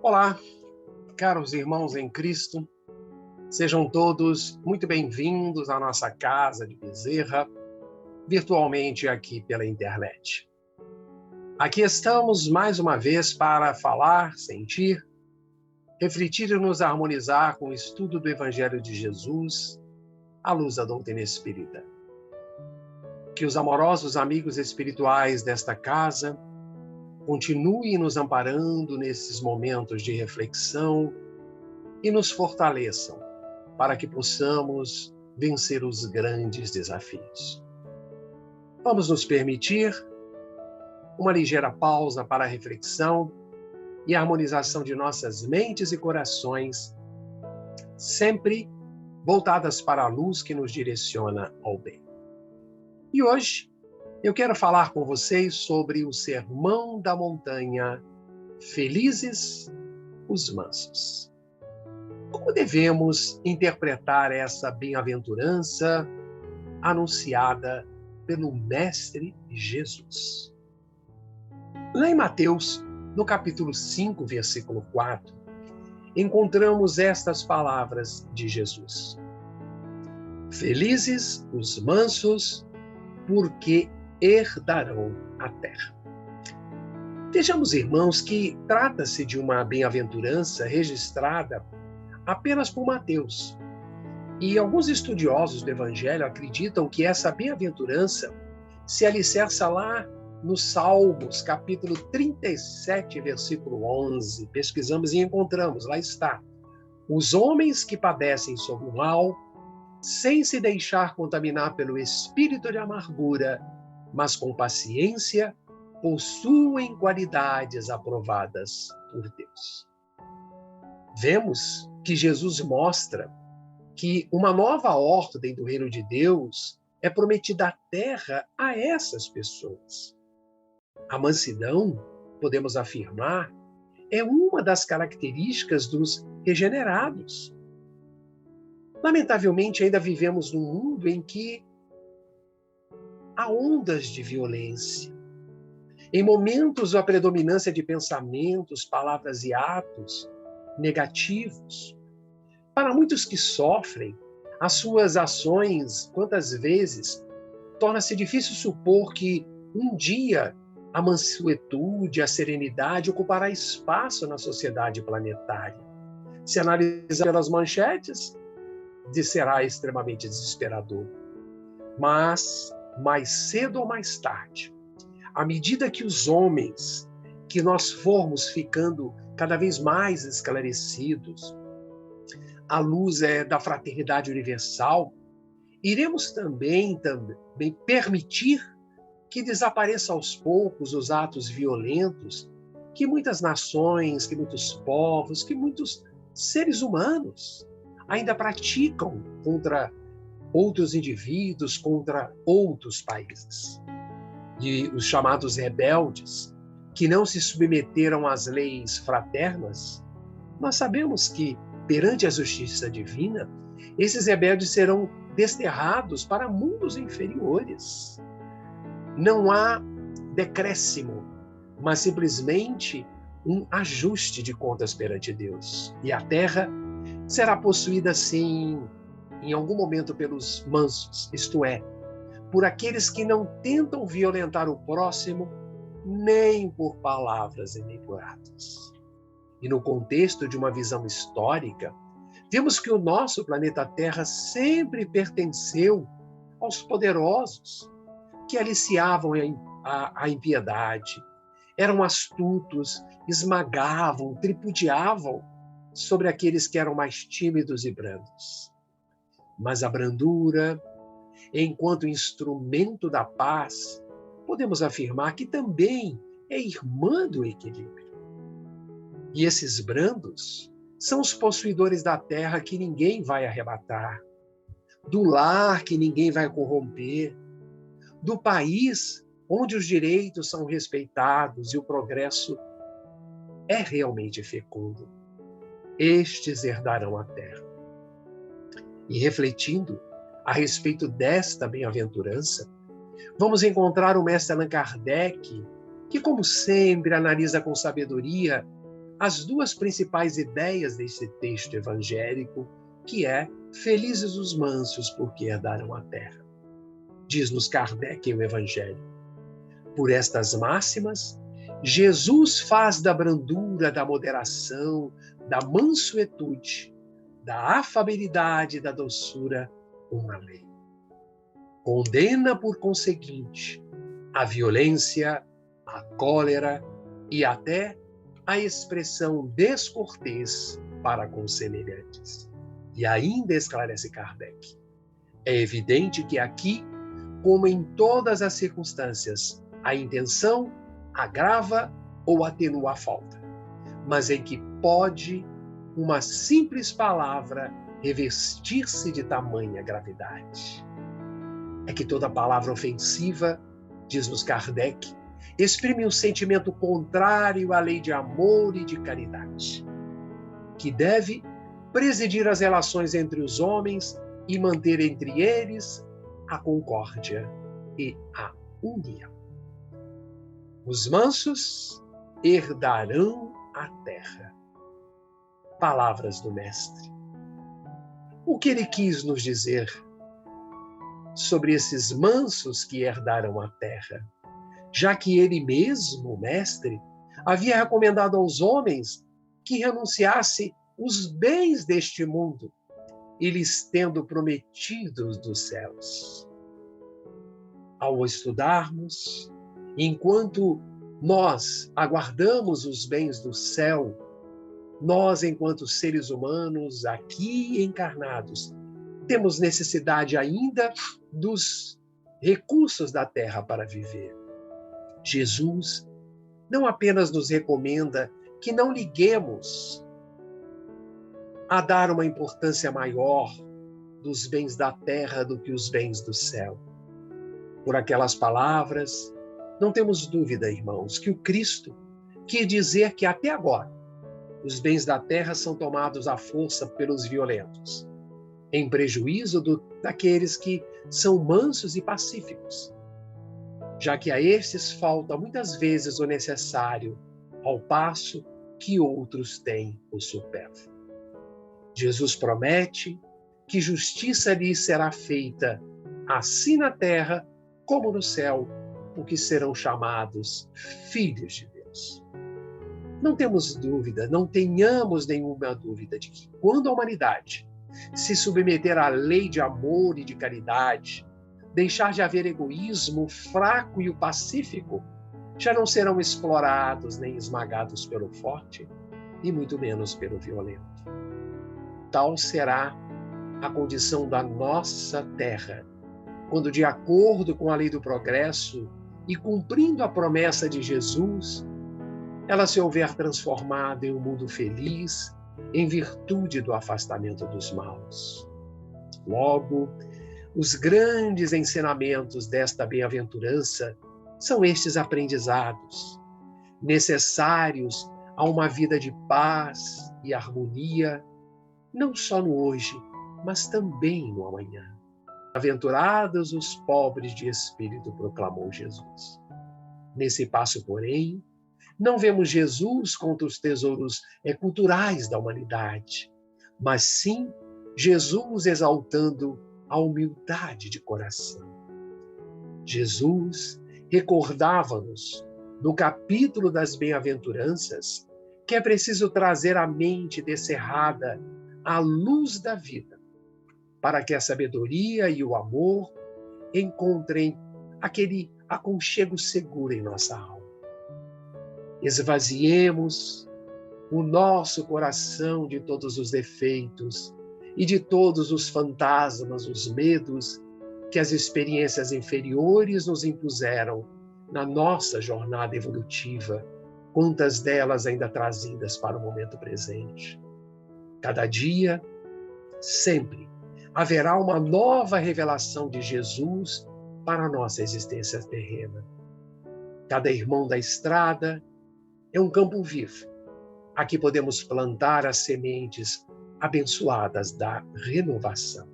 Olá, caros irmãos em Cristo, sejam todos muito bem-vindos à nossa casa de Bezerra, virtualmente aqui pela internet. Aqui estamos mais uma vez para falar, sentir, refletir e nos harmonizar com o estudo do Evangelho de Jesus, à luz da doutrina espírita. Que os amorosos amigos espirituais desta casa continuem nos amparando nesses momentos de reflexão e nos fortaleçam para que possamos vencer os grandes desafios. Vamos nos permitir uma ligeira pausa para a reflexão e harmonização de nossas mentes e corações, sempre voltadas para a luz que nos direciona ao bem. E hoje eu quero falar com vocês sobre o Sermão da Montanha, Felizes os Mansos. Como devemos interpretar essa bem-aventurança anunciada pelo Mestre Jesus? Lá em Mateus, no capítulo 5, versículo 4, encontramos estas palavras de Jesus. Felizes os mansos, porque herdarão a terra. Vejamos, irmãos, que trata-se de uma bem-aventurança registrada apenas por Mateus. E alguns estudiosos do Evangelho acreditam que essa bem-aventurança se alicerça lá nos Salmos, capítulo 37, versículo 11. Pesquisamos e encontramos, lá está. Os homens que padecem sob o mal, sem se deixar contaminar pelo espírito de amargura, mas com paciência, possuem qualidades aprovadas por Deus. Vemos que Jesus mostra que uma nova ordem do reino de Deus é prometida à terra a essas pessoas. A mansidão, podemos afirmar, é uma das características dos regenerados. Lamentavelmente, ainda vivemos num mundo em que há ondas de violência. Em momentos, a predominância de pensamentos, palavras e atos negativos. Para muitos que sofrem, as suas ações, quantas vezes, torna-se difícil supor que um dia a mansuetude, a serenidade ocupará espaço na sociedade planetária. Se analisar pelas manchetes, será extremamente desesperador. Mas, mais cedo ou mais tarde, à medida que os homens, que nós formos ficando cada vez mais esclarecidos, à luz da fraternidade universal, iremos também permitir que desapareça aos poucos os atos violentos que muitas nações, que muitos povos, que muitos seres humanos ainda praticam contra outros indivíduos, contra outros países. E os chamados rebeldes, que não se submeteram às leis fraternas, nós sabemos que, perante a justiça divina, esses rebeldes serão desterrados para mundos inferiores. Não há decréscimo, mas simplesmente um ajuste de contas perante Deus. E a terra será possuída, sim, em algum momento pelos mansos, isto é, por aqueles que não tentam violentar o próximo, nem por palavras e nem por atos. E no contexto de uma visão histórica, vemos que o nosso planeta Terra sempre pertenceu aos poderosos, que aliciavam a impiedade, eram astutos, esmagavam, tripudiavam sobre aqueles que eram mais tímidos e brandos. Mas a brandura, enquanto instrumento da paz, podemos afirmar que também é irmã do equilíbrio. E esses brandos são os possuidores da terra que ninguém vai arrebatar, do lar que ninguém vai corromper, do país onde os direitos são respeitados e o progresso é realmente fecundo. Estes herdarão a terra. E refletindo a respeito desta bem-aventurança, vamos encontrar o mestre Allan Kardec, que, como sempre, analisa com sabedoria as duas principais ideias desse texto evangélico, que é felizes os mansos, porque herdarão a terra. Diz-nos Kardec em o Evangelho. Por estas máximas, Jesus faz da brandura, da moderação, da mansuetude, da afabilidade e da doçura uma lei. Condena, por conseguinte, a violência, a cólera e até a expressão descortês para com semelhantes. E ainda esclarece Kardec. É evidente que aqui, como em todas as circunstâncias, a intenção agrava ou atenua a falta, mas em que pode uma simples palavra revestir-se de tamanha gravidade. É que toda palavra ofensiva, diz-nos Kardec, exprime um sentimento contrário à lei de amor e de caridade, que deve presidir as relações entre os homens e manter entre eles a concórdia e a união. Os mansos herdarão a terra. Palavras do Mestre. O que ele quis nos dizer sobre esses mansos que herdarão a terra? Já que ele mesmo, o Mestre, havia recomendado aos homens que renunciasse os bens deste mundo, e lhes tendo prometido dos céus. Ao estudarmos, enquanto nós aguardamos os bens do céu, nós, enquanto seres humanos aqui encarnados, temos necessidade ainda dos recursos da terra para viver. Jesus não apenas nos recomenda que não liguemos a dar uma importância maior dos bens da terra do que os bens do céu. Por aquelas palavras, não temos dúvida, irmãos, que o Cristo quis dizer que até agora os bens da terra são tomados à força pelos violentos, em prejuízo daqueles que são mansos e pacíficos, já que a estes falta muitas vezes o necessário, ao passo que outros têm o supérfluo. Jesus promete que justiça lhes será feita, assim na terra como no céu, porque serão chamados filhos de Deus. Não temos dúvida, não tenhamos nenhuma dúvida de que quando a humanidade se submeter à lei de amor e de caridade, deixar de haver egoísmo fraco e o pacífico, já não serão explorados nem esmagados pelo forte, e muito menos pelo violento. Tal será a condição da nossa terra, quando, de acordo com a lei do progresso e cumprindo a promessa de Jesus, ela se houver transformada em um mundo feliz, em virtude do afastamento dos maus. Logo, os grandes ensinamentos desta bem-aventurança são estes aprendizados, necessários a uma vida de paz e harmonia, não só no hoje, mas também no amanhã. Aventurados os pobres de espírito, proclamou Jesus. Nesse passo, porém, não vemos Jesus contra os tesouros culturais da humanidade, mas sim Jesus exaltando a humildade de coração. Jesus recordava-nos, no capítulo das bem-aventuranças, que é preciso trazer a mente descerrada à luz da vida, para que a sabedoria e o amor encontrem aquele aconchego seguro em nossa alma. Esvaziemos o nosso coração de todos os defeitos e de todos os fantasmas, os medos que as experiências inferiores nos impuseram na nossa jornada evolutiva, quantas delas ainda trazidas para o momento presente. Cada dia, sempre, haverá uma nova revelação de Jesus para a nossa existência terrena. Cada irmão da estrada é um campo vivo. Aqui podemos plantar as sementes abençoadas da renovação.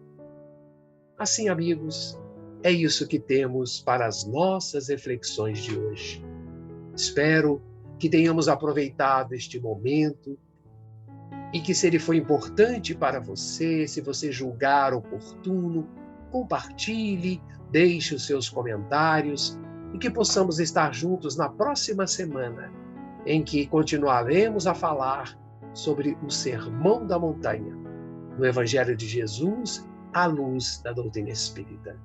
Assim, amigos, é isso que temos para as nossas reflexões de hoje. Espero que tenhamos aproveitado este momento e que, se ele foi importante para você, se você julgar oportuno, compartilhe, deixe os seus comentários e que possamos estar juntos na próxima semana, em que continuaremos a falar sobre o Sermão da Montanha, no Evangelho de Jesus, à luz da doutrina espírita.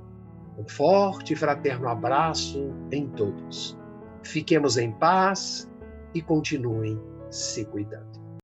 Um forte e fraterno abraço em todos. Fiquemos em paz e continuem se cuidando.